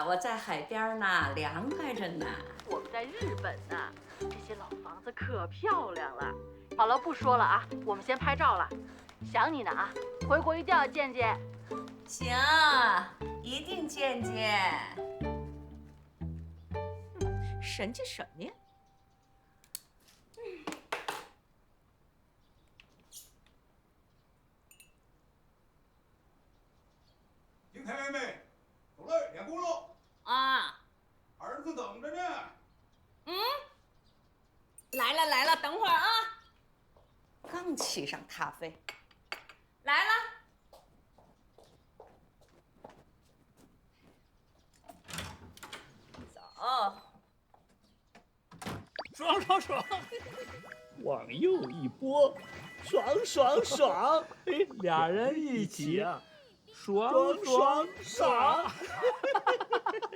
我在海边呢，凉快着呢。我们在日本呢，这些老房子可漂亮了。好了，不说了啊，我们先拍照了。想你呢啊，回国一定要见见。行，一定见见。神气什么呀？金台妹妹，走嘞，练功喽！啊，儿子等着呢。来了来了，等会儿啊。刚沏上咖啡，来了。走。爽爽爽！往右一拨，爽爽爽！哎，俩人一起啊，爽爽爽！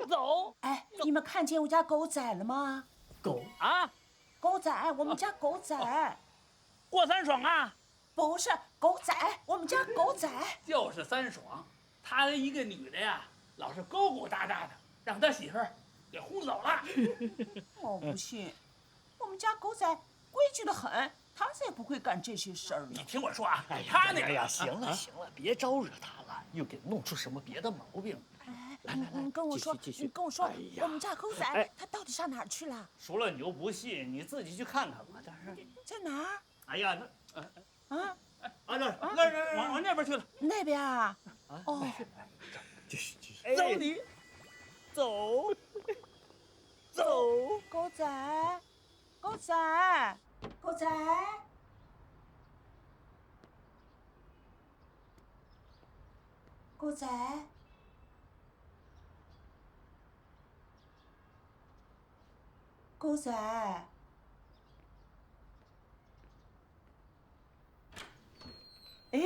走！哎，你们看见我家狗仔了吗？狗啊！狗仔，我们家狗仔。过三爽啊！不是狗仔，我们家狗仔。就是三爽，他跟一个女的呀，老是勾勾搭搭的，让他媳妇儿给轰走了。我不信，我们家狗仔规矩得很，他才不会干这些事儿呢。你听我说啊，他那个呀，行了行了，别招惹他了，又给弄出什么别的毛病。来来来，你跟我说，继续你跟我说，我们家狗仔他到底上哪儿去了？除了你又不信，你自己去看看吧。但是在哪儿？哎呀，啊，那往那边去了。那边啊？哦，继续。走你，走，走。狗仔，狗仔，狗仔，狗仔，狗仔。哎，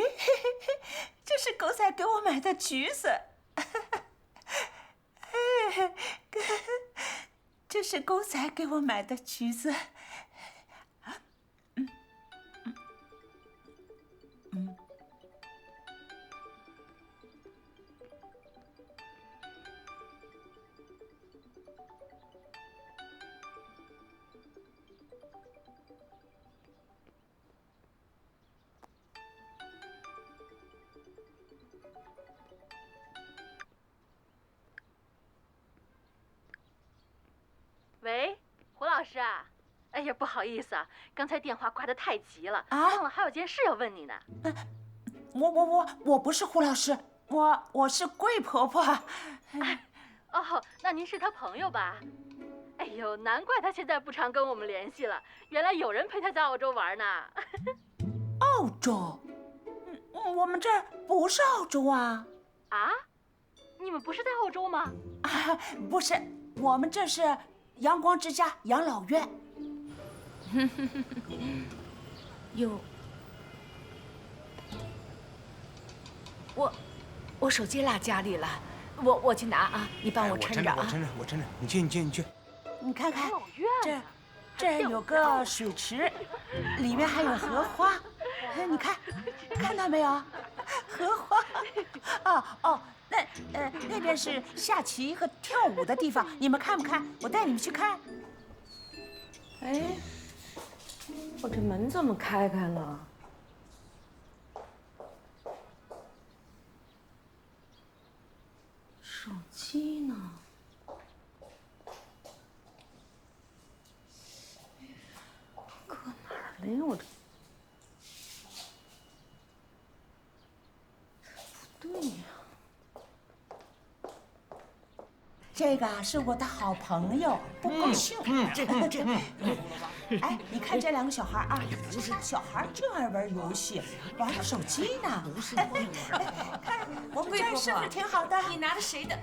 这是狗仔给我买的橘子。哎，这是狗仔给我买的橘子。喂，胡老师啊，哎呀，不好意思啊，刚才电话挂得太急了，啊忘了还有件事要问你呢。我不是胡老师，我是桂婆婆。哦，那您是他朋友吧？哎呦，难怪他现在不常跟我们联系了，原来有人陪他在澳洲玩呢。澳洲？我们这儿不是澳洲啊。啊？你们不是在澳洲吗？啊，不是，我们这是阳光之家养老院。哟，我手机落家里了，我去拿啊，你帮我撑着啊。我撑着，你去。你看看养老院这有个水池，里面还有荷花。你看到没有？荷花。哦，那边是下棋和跳舞的地方，你们看不看？我带你们去看。哎，我这门怎么开了？手机呢？搁哪儿了呀？我这不对呀。这个是我的好朋友，不高兴。哎，你看这两个小孩啊，这俩小孩正爱玩游戏，玩手机呢。不是，看我们这儿是不是挺好的？你拿的谁的？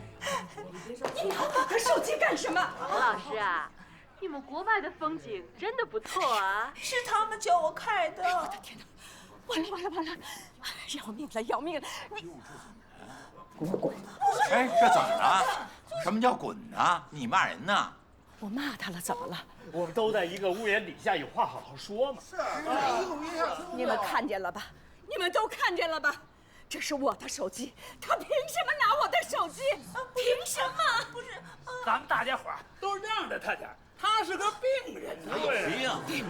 你拿我的手机干什么？胡老师啊，你们国外的风景真的不错啊。是他们叫我开的。我的天哪！完了！要命了！你给我滚！哎，这怎么了？什么叫滚啊？你骂人呢？我骂他了，怎么了？我们都在一个屋檐底下，有话好好说嘛。是你们看见了吧？你们都看见了吧？这是我的手机，他凭什么拿我的手机？凭什么？不是，咱们大家伙都让着他点，他是个病人呐。病。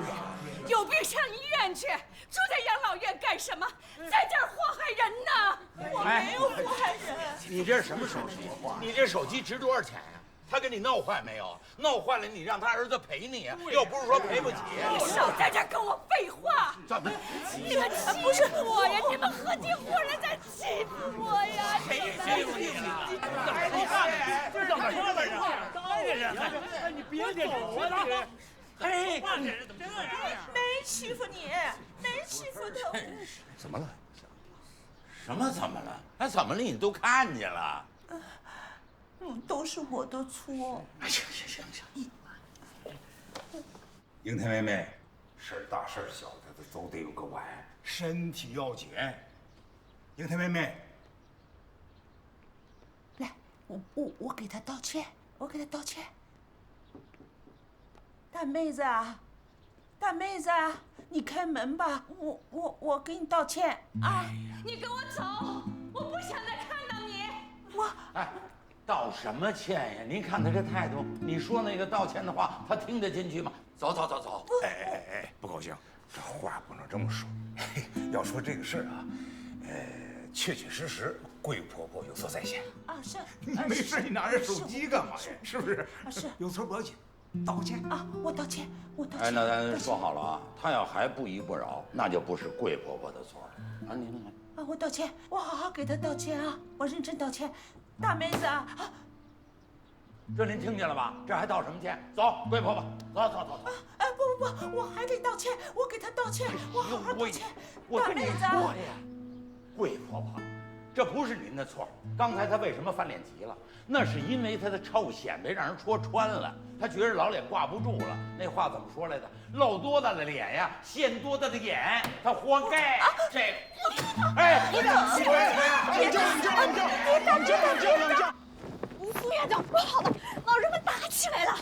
有病上医院去，住在养老院干什么？在这儿祸害人呢！我没有祸害人。你这是什么手机？你这手机值多少钱呀？他给你闹坏没有？闹坏了，你让他儿子赔你，又不是说赔不起。你少在这儿跟我废话！怎么？你们欺负我呀！你们合起伙来在欺负我呀！谁欺负你了？怎么话呢？这怎么说的人？当着人，哎，你别点头啊你！哎，话这人怎么这样呀？没欺负你，没欺负他。怎么了？什么怎么了？哎，怎么了？你都看见了。都是我的错。哎，行。英台妹妹，事儿大事儿小的都得有个完，身体要紧。英台妹妹，来，我给他道歉，我给他道歉。大妹子啊，大妹子啊，你开门吧，我给你道歉啊！你跟我走，我不想再看到你。哎，道什么歉呀？您看他这态度，你说那个道歉的话，他听得进去吗？走。哎，不高兴，这话不能这么说。要说这个事儿啊，确实贵婆婆有错在先。啊是，没事，你拿着手机干嘛呀？是不是？是有错不要紧，道歉啊，我道歉。哎，那咱说好了啊，他要还不依不饶，那就不是贵婆婆的错了啊！您看。啊，我道歉，我好好给他道歉啊，我认真道歉。大妹子啊，这您听见了吧？这还道什么歉？走，贵婆婆，走。不，我还得道歉，我给他道歉，我好好道歉。我跟你大妹子，说呀，贵婆婆，这不是您的错。刚才她为什么翻脸急了？那是因为她的臭显摆让人戳穿了，她觉得老脸挂不住了。那话怎么说来着？露多大的脸呀，现多大的眼，她活该。这，哎，冷静。副院长，不好了，老人们打起来了。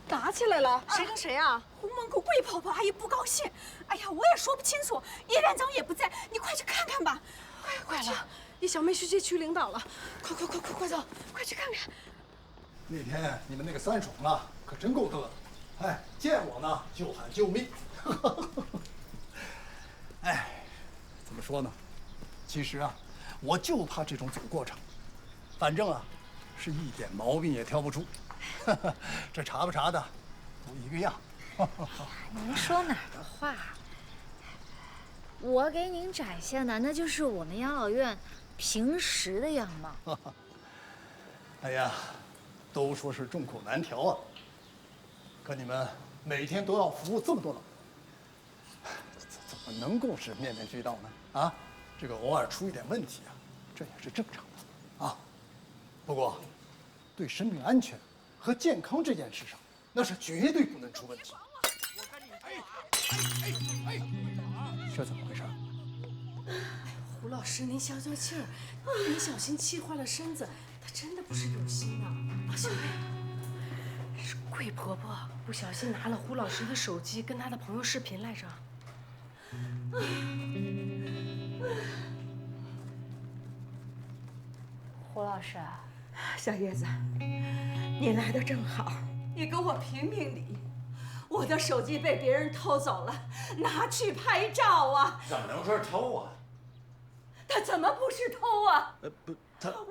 打起来了？谁跟谁啊？红门口贵婆婆阿姨不高兴，哎呀，我也说不清楚。叶院长也不在，你快去看看吧。快了，叶小妹去接区领导了，快走，快去看看。那天你们那个3爽啊，可真够嘚的，哎，见我呢就喊救命。哎，怎么说呢？其实啊，我就怕这种走过程，反正啊，是一点毛病也挑不出。这查不查的，都一个样。您说哪儿的话？我给您展现的那就是我们养老院平时的样貌。哎呀，都说是众口难调啊，可你们每天都要服务这么多老人，怎么能够是面面俱到呢？啊，这个偶尔出一点问题啊，这也是正常的啊。不过，对生命安全和健康这件事上，那是绝对不能出问题。这怎么回事？胡老师，您消消气儿，您小心气坏了身子。他真的不是有心的。啊，小妹，是贵婆婆不小心拿了胡老师的手机，跟他的朋友视频来着。胡老师，小叶子，你来的正好，你给我评评理。我的手机被别人偷走了，拿去拍照啊！怎么能说是偷啊？他怎么不是偷啊？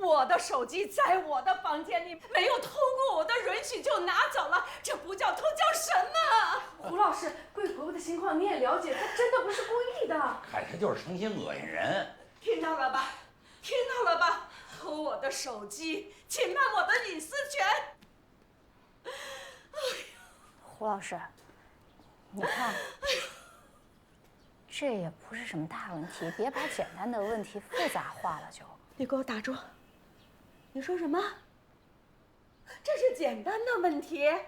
我的手机在我的房间里，没有通过我的允许就拿走了，这不叫偷，叫什么？胡老师，贵婆婆的情况你也了解，她真的不是故意的。看他就是诚心恶心人。听到了吧？听到了吧？偷我的手机，侵犯我的隐私权。胡老师，你看，这也不是什么大问题，别把简单的问题复杂化了就。你给我打住！你说什么？这是简单的问题啊！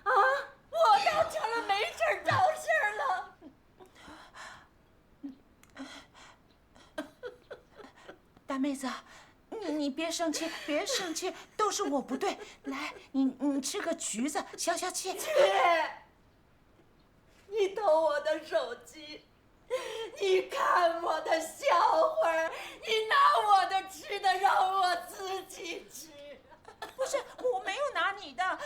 我都成了没事儿找事儿了。大妹子，你别生气，别生气，都是我不对。来，你吃个橘子消消气。你偷我的手机，你看我的笑话，你拿我的吃的让我自己吃。不是，我没有拿你的，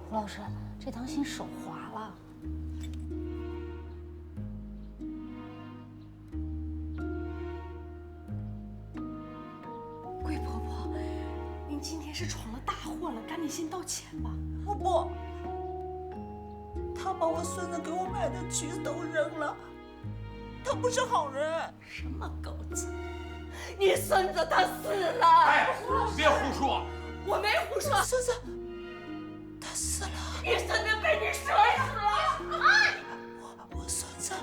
胡老师，这当心手滑了。贵婆婆，您今天是闯了大祸了，赶紧先道歉吧。我不，他把我孙子给我买的橘子都扔了，他不是好人。什么狗子？你孙子他死了！哎，别胡说！我没胡说。孙子，他死了。你孙子被你摔死了！我孙子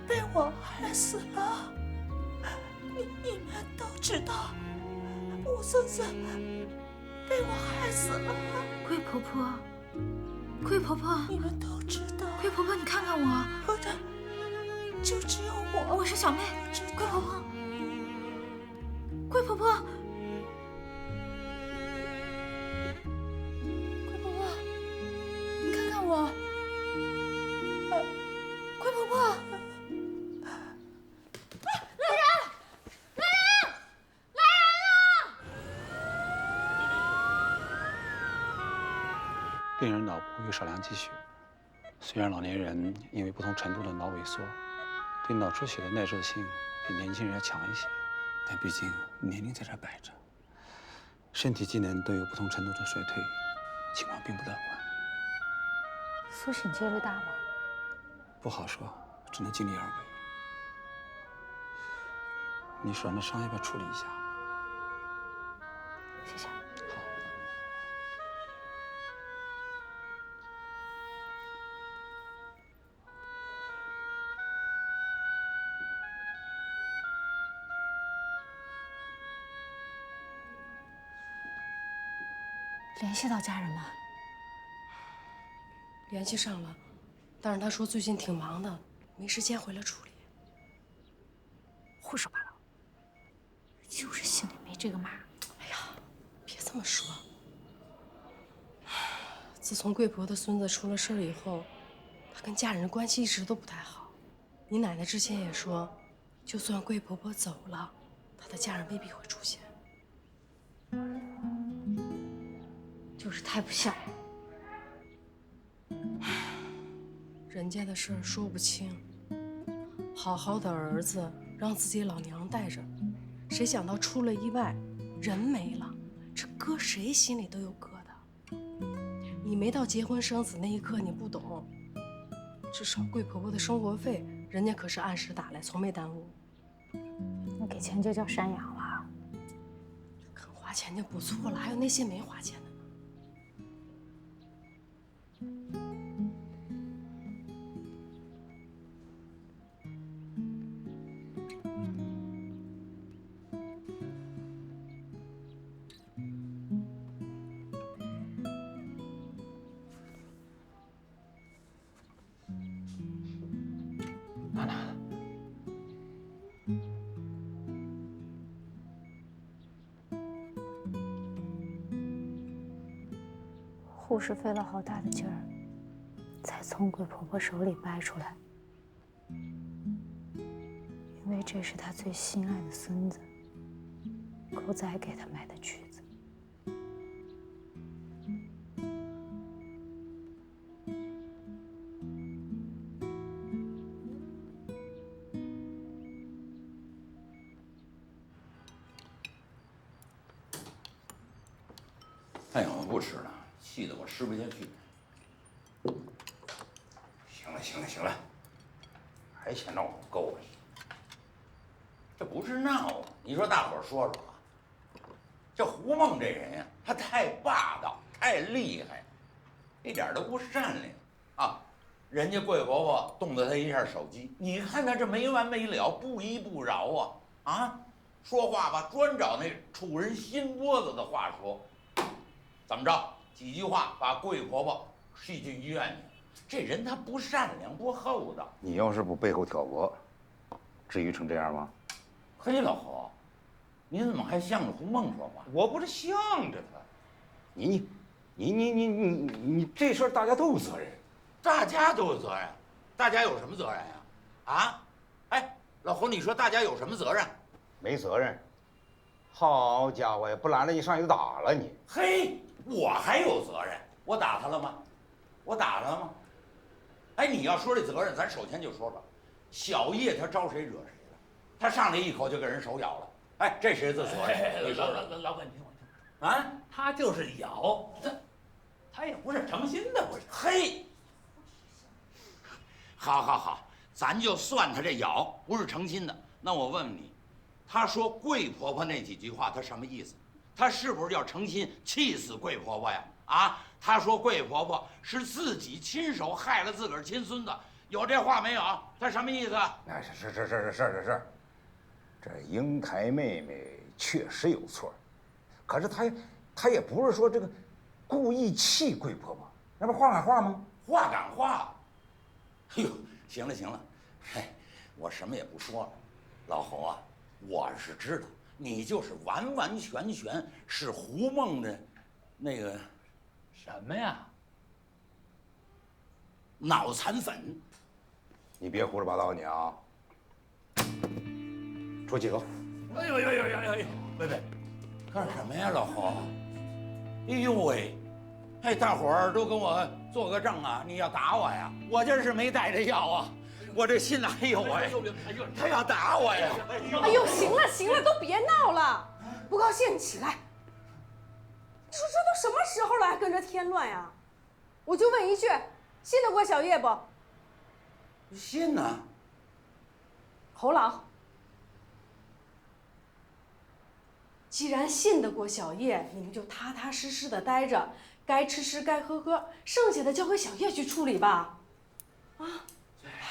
被我害死了。你们都知道，我孙子被我害死了。贵婆婆，贵婆婆，你们都知道。贵婆婆，你看看我，我的就只有我。我是小妹。贵婆婆，贵婆婆，贵婆婆，你看看我，贵婆婆。病人脑部有少量积血，虽然老年人因为不同程度的脑萎缩，对脑出血的耐受性比年轻人要强一些，但毕竟年龄在这摆着，身体机能都有不同程度的衰退，情况并不乐观。苏醒几率大吗？不好说，只能尽力而为。你手上的伤要不要处理一下？谢谢。联系到家人吗？联系上了，但是他说最近挺忙的，没时间回来处理。胡说八道，就是心里没这个码。哎呀，别这么说。自从贵婆的孙子出了事儿以后，他跟家人的关系一直都不太好。你奶奶之前也说，就算贵婆婆走了，她的家人未必会出现。就是太不像。人家的事儿说不清，好好的儿子让自己老娘带着，谁想到出了意外，人没了，这搁谁心里都有疙瘩。你没到结婚生子那一刻，你不懂，至少贵婆婆的生活费，人家可是按时打来，从没耽误。你给钱就叫赡养了？肯花钱就不错了，还有那些没花钱的。娜娜，护士费了好大的劲儿，才从贵婆婆手里掰出来，因为这是她最心爱的孙子，狗仔给她买的橘子。哎呀，我不吃了，气得我吃不下去。行了，还嫌闹不够啊？这不是闹啊！你说大伙儿说说啊，这胡梦这人呀，他太霸道，太厉害，一点都不善良啊！人家贵婆婆动了他一下手机，你看他这没完没了，不依不饶啊！说话吧，专找那触人心窝子的话说。怎么着？几句话把贵婆婆气进医院去。这人他不善良，不厚道。你要是不背后挑拨，至于成这样吗？嘿，老侯，你怎么还向着胡梦说话？我不是向着他。你这事儿大家都有责任。大家都有责任，大家有什么责任呀？啊？哎，老侯，你说大家有什么责任？没责任。好家伙呀，不拦着你上去就打了你。嘿，我还有责任，我打他了吗？我打他了吗？哎，你要说这责任，咱首先就说说，小叶他招谁惹谁了？他上来一口就给人手咬了，哎，这谁的责任？你说说。老哥，你听我听。啊，他就是咬，他也不是诚心的，不是。嘿，好，咱就算他这咬不是诚心的。那我问问你，他说桂婆婆那几句话，他什么意思？他是不是要诚心气死桂婆婆呀？啊，他说桂婆婆是自己亲手害了自个儿亲孙子，有这话没有？他什么意思？那是，这英台妹妹确实有错，可是她也不是说这个故意气桂婆婆，那不话赶话吗？话赶话。哎呦，行了，嘿，我什么也不说了。老侯啊，我是知道你就是完完全全是胡梦的那个什么呀？脑残粉。你别胡说八道，你啊！出去走。哎呦，喂，干什么呀，老侯？哎呦喂，哎，大伙儿都跟我做个证啊！你要打我呀？我今儿是没带着药啊，我这心哪有哎？他要打我呀！哎呦，行了，都别闹了，不高兴你起来。你说这都什么时候了，还跟着添乱呀？我就问一句，信得过小叶不？信呢。侯老，既然信得过小叶，你们就踏踏实实的待着，该吃该喝，剩下的交给小叶去处理吧。啊，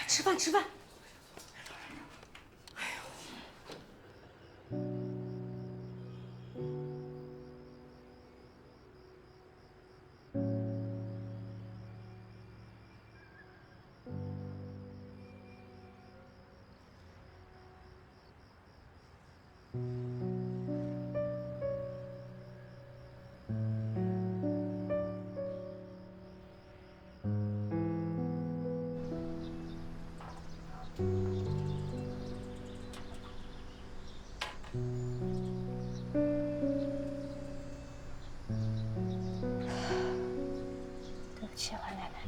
吃饭。对不起，华奶奶。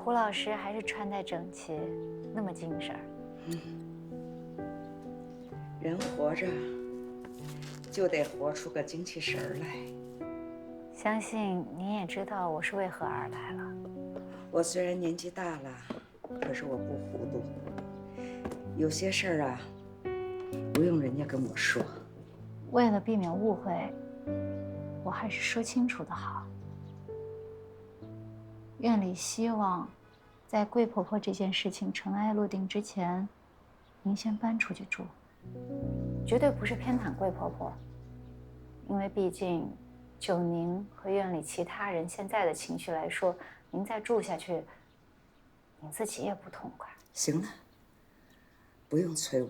胡老师还是穿戴整齐，那么精神。人活着就得活出个精气神儿来。相信您也知道我是为何而来了。我虽然年纪大了，可是我不糊涂。有些事儿啊，不用人家跟我说。为了避免误会，我还是说清楚的好。院里希望，在桂婆婆这件事情尘埃落定之前，您先搬出去住。绝对不是偏袒桂婆婆，因为毕竟，就您和院里其他人现在的情绪来说，您再住下去，您自己也不痛快。行了，不用催我，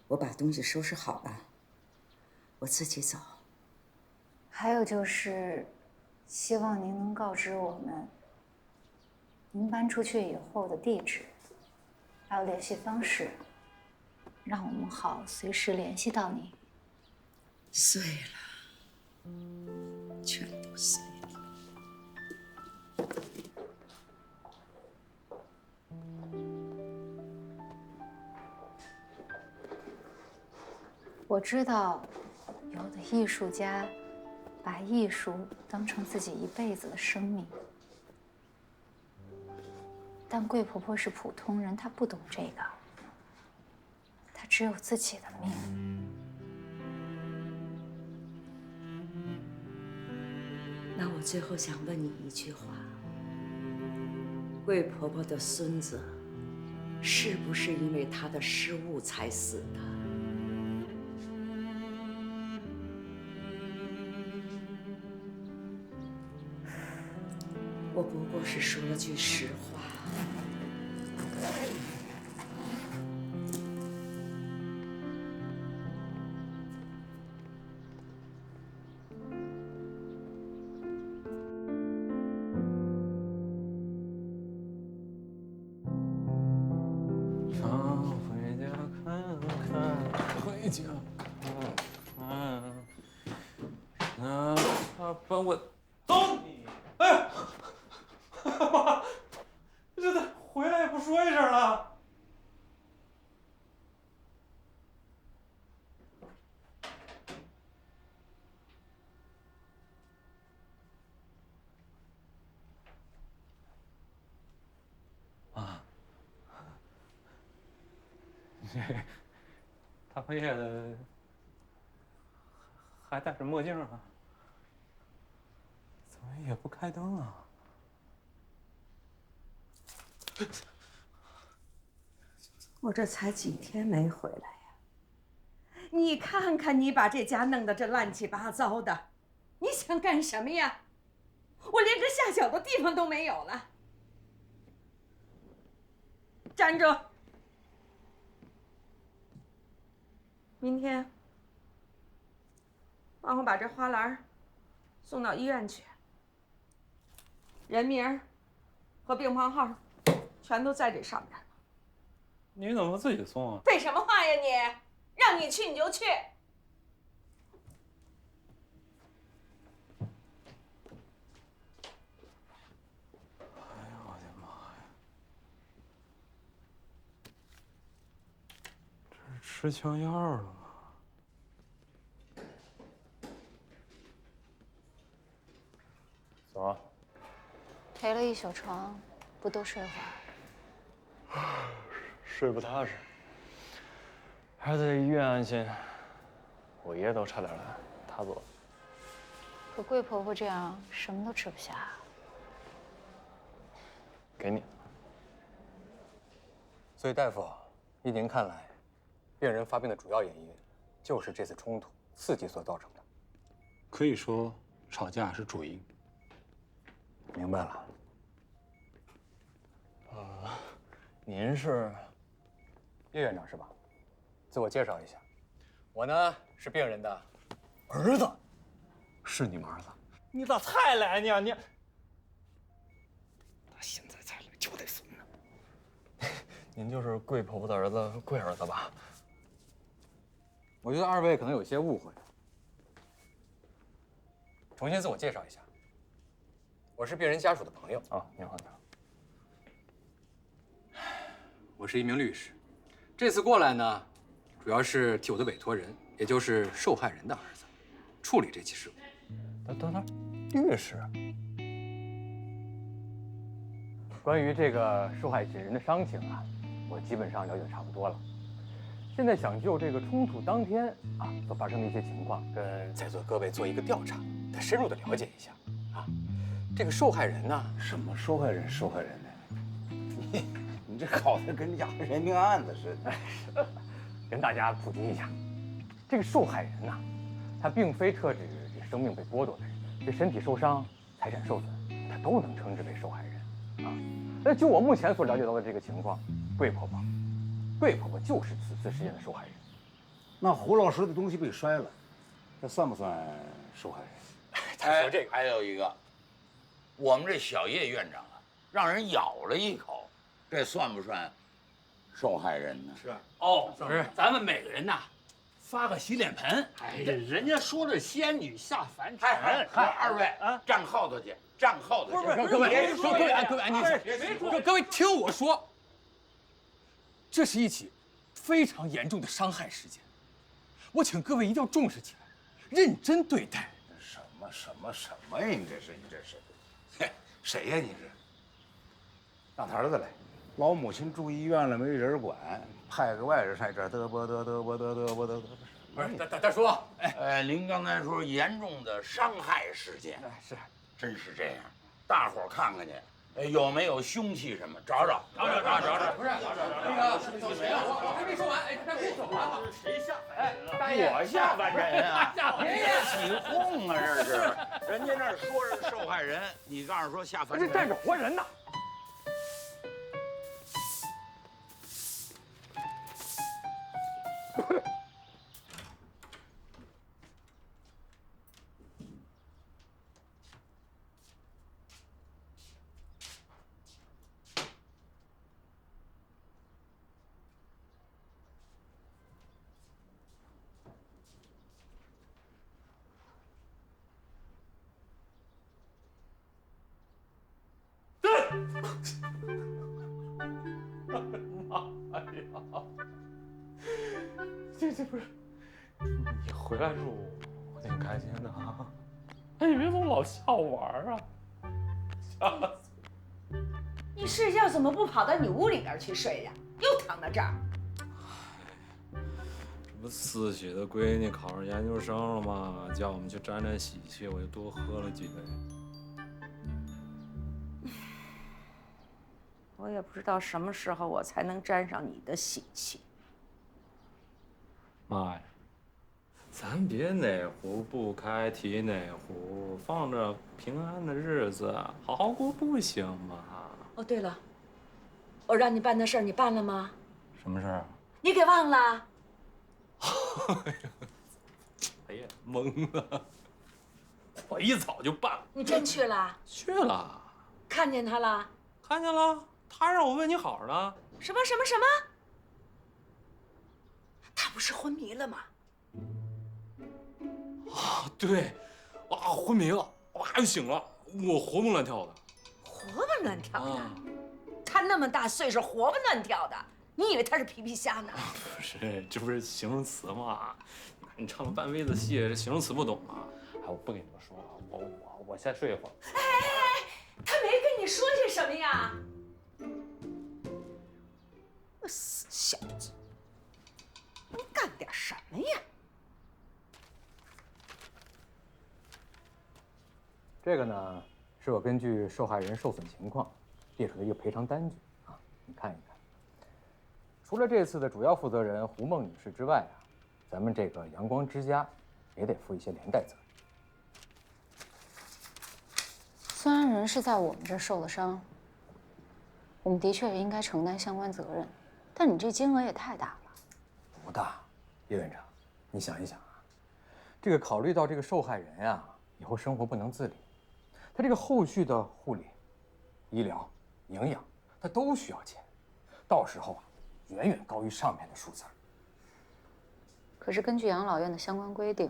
我把东西收拾好了，我自己走。还有就是，希望您能告知我们，您搬出去以后的地址，还有联系方式，让我们好随时联系到您。碎了，全都碎了。我知道，有的艺术家把艺术当成自己一辈子的生命，但桂婆婆是普通人，她不懂这个，她只有自己的命。那我最后想问你一句话：桂婆婆的孙子，是不是因为她的失误才死的？我不过是说了句实话。姐。把我走你！哎，妈，这他回来也不说一声了。大半夜的还戴着墨镜啊？怎么也不开灯啊？我这才几天没回来呀，你看看你把这家弄得这乱七八糟的，你想干什么呀？我连个下脚的地方都没有了。站住！明天帮我把这花篮送到医院去，人名和病房号全都在这上面。你怎么不自己送啊？废什么话呀你！让你去你就去。哎呦我的妈呀！这是吃枪药了吗？走啊！陪了一宿床，不多睡会儿？睡不踏实，孩子在医院安心，我爷都差点来，他走。可贵婆婆这样，什么都吃不下。给你。所以大夫，依您看来，病人发病的主要原因就是这次冲突刺激所造成的。可以说，吵架是主因。明白了。您是叶院长是吧？自我介绍一下，我呢是病人的儿子。是你们儿子？你咋才来呢？你他现在才来就得死呢。您就是贵婆婆的儿子，贵儿子吧？我觉得二位可能有些误会。重新自我介绍一下，我是病人家属的朋友。啊，你好，你好。我是一名律师，这次过来呢，主要是替我的委托人，也就是受害人的儿子，处理这起事故。等，律师。关于这个受害人的伤情啊，我基本上了解差不多了。现在想就这个冲突当天啊所发生的一些情况，跟在座各位做一个调查，再深入的了解一下啊。这个受害人呢，什么受害人？受害人呢？你这搞得跟家人命案子似的。跟大家普及一下，这个受害人呐，他并非特指这生命被剥夺的人，这身体受伤、财产受损，他都能称之为受害人啊。那就我目前所了解到的这个情况，贵婆婆就是此次事件的受害人。那胡老师的东西被摔了，这算不算受害人？他说这个，还有一个，我们这小叶院长啊，让人咬了一口，这算不算受害人呢？是哦，不是，咱们每个人呐，发个洗脸盆。哎呀，人家说的仙女下凡尘。嗨，二位啊，站后头去，站后头去。各位安静些，各位听我说，这是一起非常严重的伤害事件，我请各位一定要重视起来，认真对待。什么呀？你这是，嘿，谁呀？你是？让他儿子来。老母亲住医院了，没人管，派个外人上这儿嘚啵。不是，大叔，您刚才说严重的伤害事件，是，真是这样。大伙儿看看去，有没有凶器什么？找找。不是那个我还没说完，哎，他别走啊！谁下哎，大爷，我下凡人啊！别起哄啊！这是，人家那儿说是受害人，你告诉说下凡人，这站着活人呢。妈呀！这不是你回来时候我挺开心的啊！哎，你别总老吓我玩啊！吓死！你睡觉怎么不跑到你屋里边去睡呀？又躺在这儿。这不四喜的闺女考上研究生了吗？叫我们去沾沾喜气，我就多喝了几杯。我也不知道什么时候我才能沾上你的喜气。妈呀，咱别哪壶不开提哪壶，放着平安的日子好好过不行吗？哦，对了，我让你办的事儿你办了吗？什么事儿啊？你给忘了？哎呀，懵了！我一早就办了。你真去了？去了。看见他了？看见了。他让我问你好呢。什么？他不是昏迷了吗？啊，对，啊，昏迷了，哇，又醒了，我活蹦乱跳的。活蹦乱跳的？他那么大岁数，活蹦乱跳的，你以为他是皮皮虾呢？不是，这不是形容词吗？你唱了半辈子戏，这形容词不懂啊？哎，我不跟你们说了，我先睡一会儿。哎，他没跟你说些什么呀？死小子，你干点什么呀？这个呢，是我根据受害人受损情况列出的一个赔偿单据啊，你看一看。除了这次的主要负责人胡梦女士之外啊，咱们这个阳光之家也得负一些连带责任。虽然人是在我们这儿受了伤，我们的确也应该承担相关责任，但你这金额也太大了。不大，叶院长，你想一想啊，这个考虑到这个受害人啊以后生活不能自理，他这个后续的护理、医疗、营养，他都需要钱，到时候啊，远远高于上面的数字。可是根据养老院的相关规定，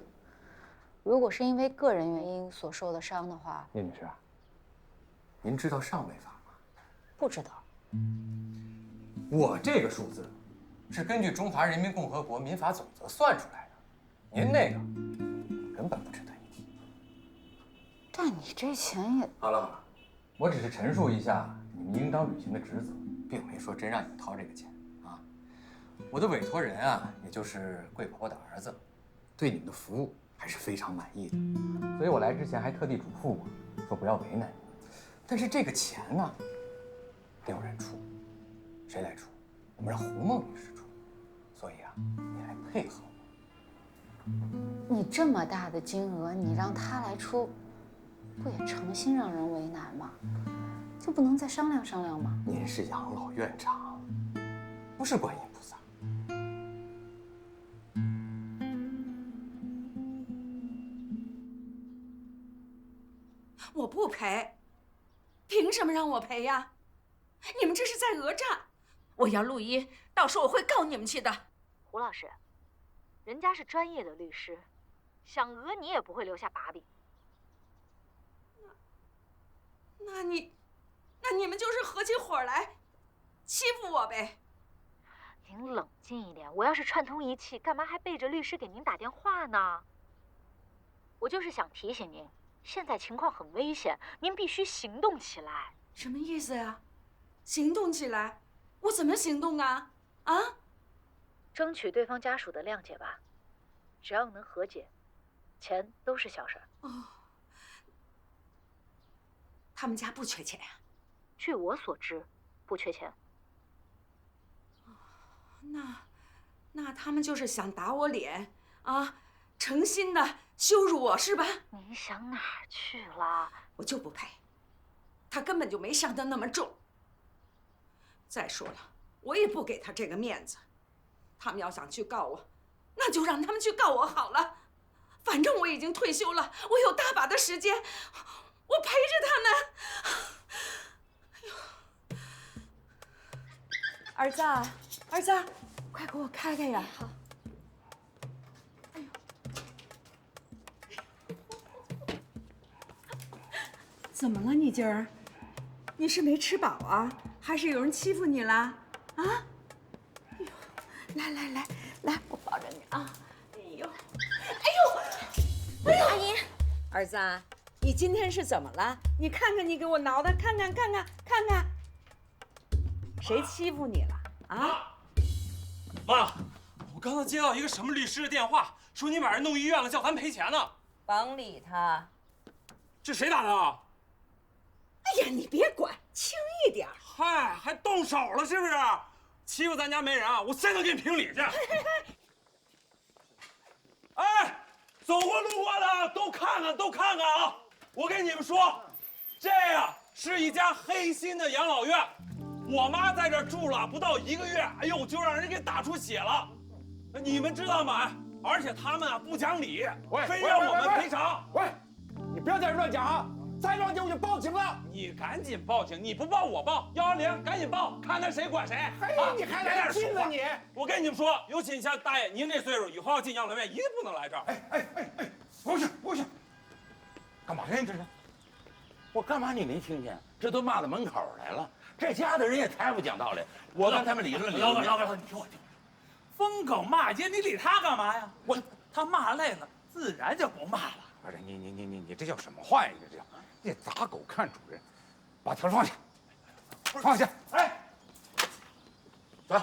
如果是因为个人原因所受的伤的话，叶女士，您知道上位法吗？不知道。我这个数字是根据《中华人民共和国民法总则》算出来的，您那个根本不值得一提。但你这钱也……好了，我只是陈述一下你们应当履行的职责，并没说真让你们掏这个钱啊。我的委托人啊，也就是贵婆婆的儿子，对你们的服务还是非常满意的，所以我来之前还特地嘱咐我说不要为难你们。但是这个钱呢，得有人出，谁来出？我们让胡梦女士出。所以啊，你来配合我。你这么大的金额，你让他来出，不也诚心让人为难吗？就不能再商量商量吗？您是养老院长，不是观音菩萨。我不赔，凭什么让我赔呀？你们这是在讹诈！我要录音，到时候我会告你们去的。胡老师，人家是专业的律师，想讹你也不会留下把柄。那你们就是合起伙来欺负我呗？您冷静一点，我要是串通一气，干嘛还背着律师给您打电话呢？我就是想提醒您，现在情况很危险，您必须行动起来。什么意思呀？行动起来？我怎么行动啊？啊？争取对方家属的谅解吧，只要能和解，钱都是小事儿。哦，他们家不缺钱呀？据我所知，不缺钱。那他们就是想打我脸啊，诚心的羞辱我是吧？您想哪儿去了？我就不赔，他根本就没伤得那么重。再说了，我也不给他这个面子。他们要想去告我，那就让他们去告我好了。反正我已经退休了，我有大把的时间，我陪着他们。哎呦，儿子，儿子，快给我开开呀！好。哎呦，怎么了你今儿？你是没吃饱啊，还是有人欺负你了？啊？哎呦，来，我抱着你啊！哎呦，阿姨，儿子，你今天是怎么了？你看看，你给我挠的，看看，谁欺负你了啊？妈，我刚才接到一个什么律师的电话，说你把人弄医院了，叫咱赔钱呢。甭理他。这谁打的啊？哎呀，你别管，轻一点。嗨，还动手了是不是？欺负咱家没人啊！我现在给你评理去。哎，走过路过的都看看啊！我跟你们说，这呀是一家黑心的养老院。我妈在这儿住了不到1个月，哎呦，就让人给打出血了。你们知道吗？而且他们啊不讲理，非让我们赔偿。喂，你不要在这乱讲啊！再乱讲我就报警了。你赶紧报警，你不报我报110，赶紧报，看看谁管谁。嘿，你还来劲了你！我跟你们说，尤其你像大爷您这岁数，以后要进养老院一定不能来这儿。哎，不是，干嘛呀你这是？我干嘛你没听见？这都骂到门口来了，这家的人也太不讲道理。我跟他们理论。老板，你听我，疯狗骂街，你理他干嘛呀？他骂累了，自然就不骂了。不是你这叫什么话呀？你这叫你打狗看主人，把条放下，放下！哎，走，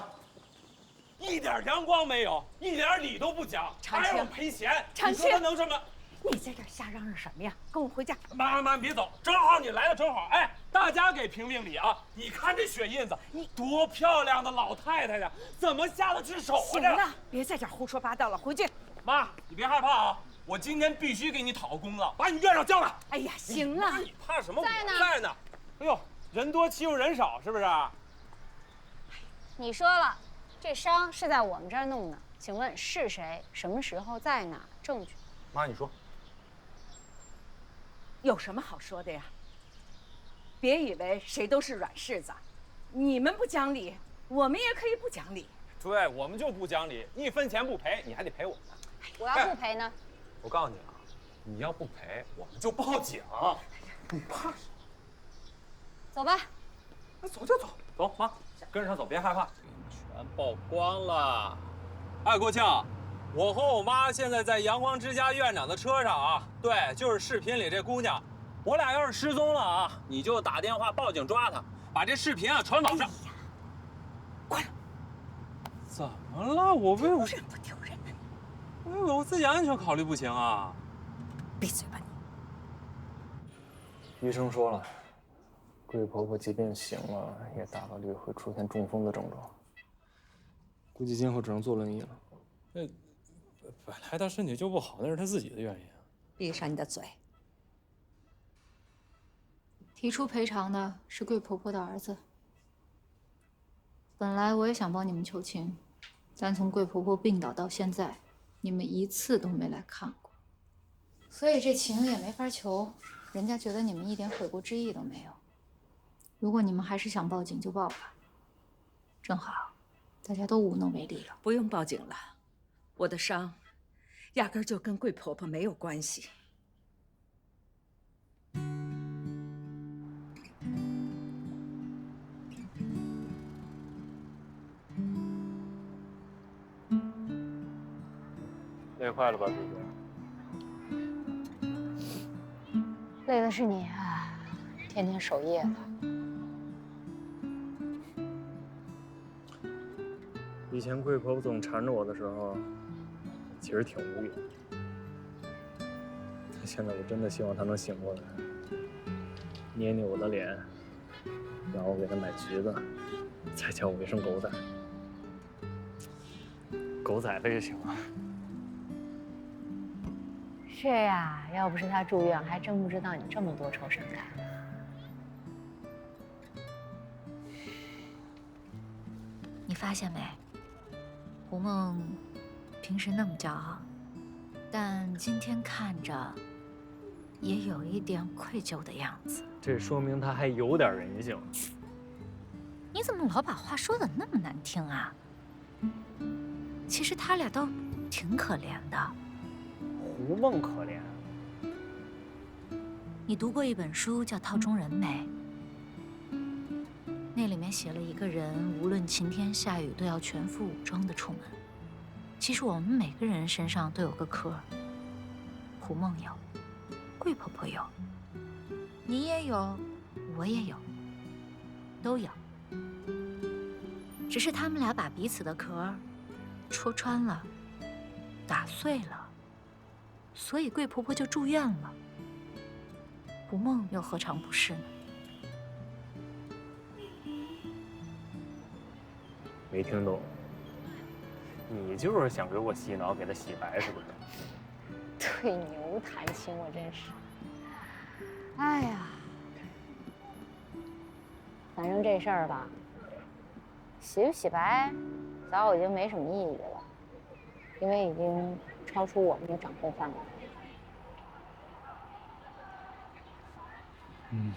一点阳光没有，一点理都不讲，还要赔钱。长青，你说他能这么？你在这瞎嚷嚷什么呀？跟我回家。妈，别走，正好你来的正好。哎，大家给评评理啊！你看这血印子，多漂亮的老太太呀，怎么下得去手啊？行了，别在这胡说八道了，回去。妈，你别害怕啊！我今天必须给你讨个公道，把你院长叫来。哎呀，行了，你怕什么？在呢。哎呦，人多欺负人少，是不是？你说了，这伤是在我们这儿弄的，请问是谁？什么时候？在哪？证据？妈，你说。有什么好说的呀？别以为谁都是软柿子，你们不讲理，我们也可以不讲理。对，我们就不讲理，你1分钱不赔，你还得赔我呢。我要不赔呢？我告诉你啊，你要不赔，我们就报警。你怕什么？走吧。那走就走，走，妈，跟着他走，别害怕。全曝光了。哎，国庆，我和我妈现在在阳光之家院长的车上啊。对，就是视频里这姑娘。我俩要是失踪了啊，你就打电话报警抓她，把这视频啊传网上。哎呀，关了。怎么了？我为我丢人不丢人呢？我为我自己安全考虑不行啊！闭嘴吧你！医生说了，贵婆婆即便醒了，也大概率会出现中风的症状，估计今后只能坐轮椅了。那本来她身体就不好，那是她自己的原因。闭上你的嘴！提出赔偿的是贵婆婆的儿子。本来我也想帮你们求情，但从贵婆婆病倒到现在，你们一次都没来看过，所以这情也没法求。人家觉得你们一点悔过之意都没有。如果你们还是想报警就报吧，正好，大家都无能为力了。不用报警了，我的伤压根儿就跟贵婆婆没有关系。累坏了吧，姐姐？累的是你啊，天天守夜的。以前贵婆婆总缠着我的时候，其实挺无语。但现在我真的希望她能醒过来，捏捏我的脸，让我给她买橘子，再叫我一声狗仔。狗仔了就行了。是呀，要不是他住院，还真不知道你这么多愁善感。你发现没？胡梦平时那么骄傲，但今天看着也有一点愧疚的样子。这说明他还有点人性。你怎么老把话说得那么难听啊？其实他俩都挺可怜的。胡梦可怜。你读过一本书叫《套中人》没？那里面写了一个人，无论晴天下雨都要全副武装的出门。其实我们每个人身上都有个壳，胡梦有，桂婆婆有，你也有，我也有，都有。只是他们俩把彼此的壳戳穿了，打碎了，所以桂婆婆就住院了。胡梦又何尝不是呢？没听懂，你就是想给我洗脑，给他洗白是不是？对牛弹琴，我真是。哎呀，反正这事儿吧，洗不洗白，早已经没什么意义了，因为已经超出我们的掌控范围。嗯。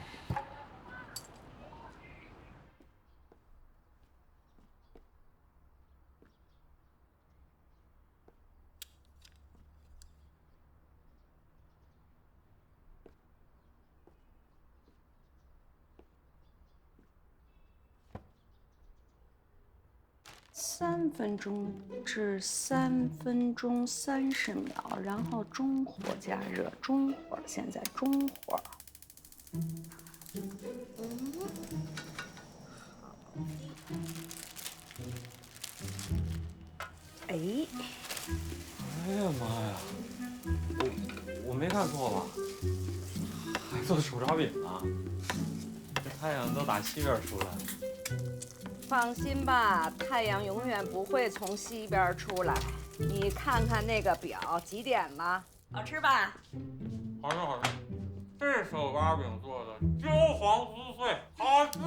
3分钟至3分钟30秒，然后中火加热，中火，现在中火。哎，哎呀妈呀！我没看错吧？还做手抓饼呢？这太阳都打西边出来了。放心吧，太阳永远不会从西边出来。你看看那个表，几点了？好吃吧？好吃好吃，这手抓饼做的焦黄酥脆，好吃。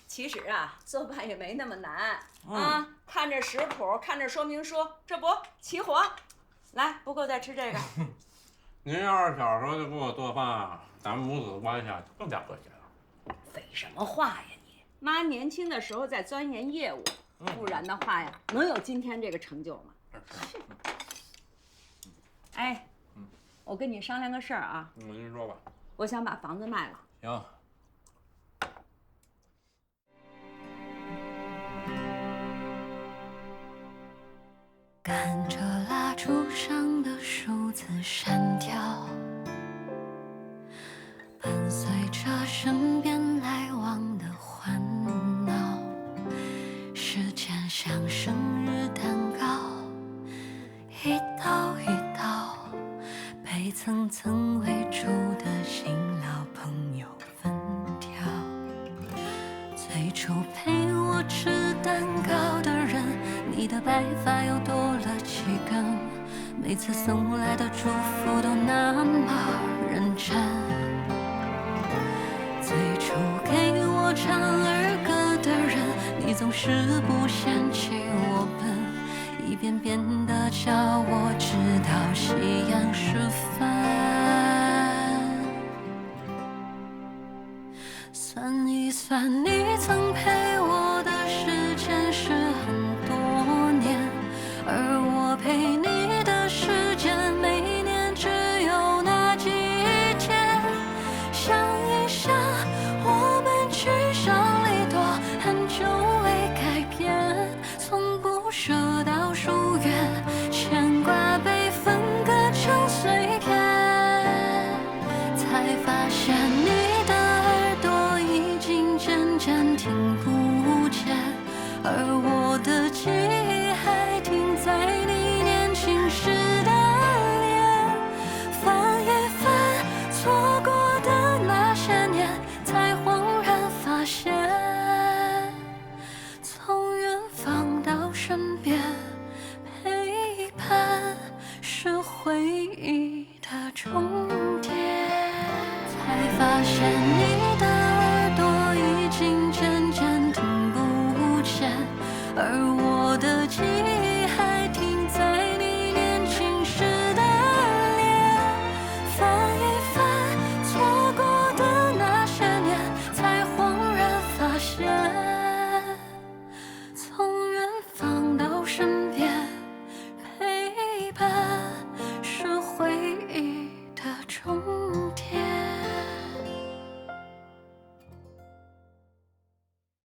其实啊，做饭也没那么难啊。看着食谱，看着说明书，这不齐活。来，不够再吃这个。您要是小时候就给我做饭，咱们母子关系就更加和谐了。废什么话呀你！妈年轻的时候在钻研业务，不然的话呀，能有今天这个成就吗？哎，我跟你商量个事儿啊。您说吧。我想把房子卖了。行。看着蜡烛上的数字闪跳，伴随着身边来往的欢闹，时间像生日蛋糕，一道一道被层层围住的新老朋友分掉。最初陪我吃蛋糕的人，你的白发又多了几根，每次送来的祝福都那么认真。最初给我唱儿歌的人，你总是不嫌弃我笨，一遍遍地教我知道夕阳时分。算一算，你曾陪我的时间是很多年，而我陪你的时间每年只有那几天。想一想，我们聚少离多，很久未改变，从不舍到疏远，牵挂被分割成碎片，才发现你的耳朵已经渐渐听不见，而我的记忆还停在你年轻时的脸。翻一翻错过的那些年，才恍然发现，从远方到身边，陪伴是回忆的终点。才发现你